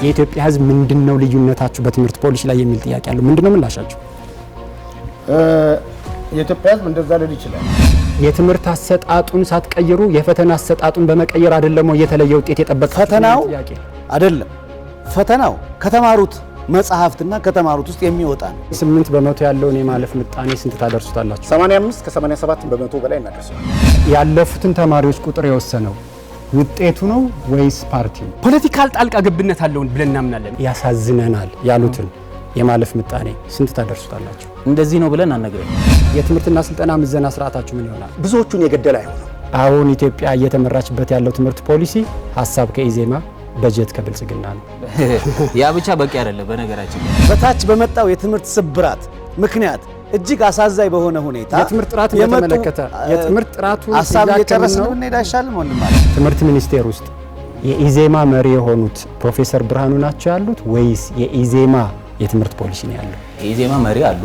የኢትዮጵያ ሕዝብ ምንድነው ልዩነታችሁ በትምህርት ፖሊሲ ላይ የሚል ጥያቄ አለው። ምንድነው ምላሻችሁ? የኢትዮጵያ ሕዝብ እንደዛ ሊል ይችላል። የትምህርት አሰጣጡን ሳትቀይሩ የፈተና አሰጣጡን በመቀየር አይደለም ወይ የተለየ ውጤት የጠበቀ? ፈተናው አይደለም፣ ፈተናው ከተማሩት መጽሐፍትና ከተማሩት ውስጥ የሚወጣ ነው። 8 በመቶ ያለውን የማለፍ ምጣኔ ስንት ታደርሱታላችሁ? 85 ከ87 በመቶ በላይ እናደርሳለን። ያለፉትን ተማሪዎች ቁጥር የወሰነው ውጤቱ ነው ወይስ ፓርቲው? ፖለቲካል ጣልቃ ገብነት አለውን ብለን እናምናለን። ያሳዝነናል ያሉትን የማለፍ ምጣኔ ስንት ታደርሱታላችሁ? እንደዚህ ነው ብለን አንነግረን። የትምህርትና ስልጠና ምዘና ስርዓታችሁ ምን ይሆናል? ብዙዎቹን የገደለ አይሆንም። አሁን ኢትዮጵያ እየተመራችበት ያለው ትምህርት ፖሊሲ ሀሳብ ከኢዜማ በጀት ከብልጽግና ነው። ያ ብቻ በቂ አይደለም። በነገራችን በታች በመጣው የትምህርት ስብራት ምክንያት እጅግ አሳዛኝ በሆነ ሁኔታ የትምህርት ጥራትን በተመለከተ የትምህርት ጥራቱ ሀሳብ እየጨረስን ብንሄድ አይሻልም? ወንድም ማለት ትምህርት ሚኒስቴር ውስጥ የኢዜማ መሪ የሆኑት ፕሮፌሰር ብርሃኑ ናቸው ያሉት ወይስ የኢዜማ የትምህርት ፖሊሲ ነው ያለው? የኢዜማ መሪ አሉ።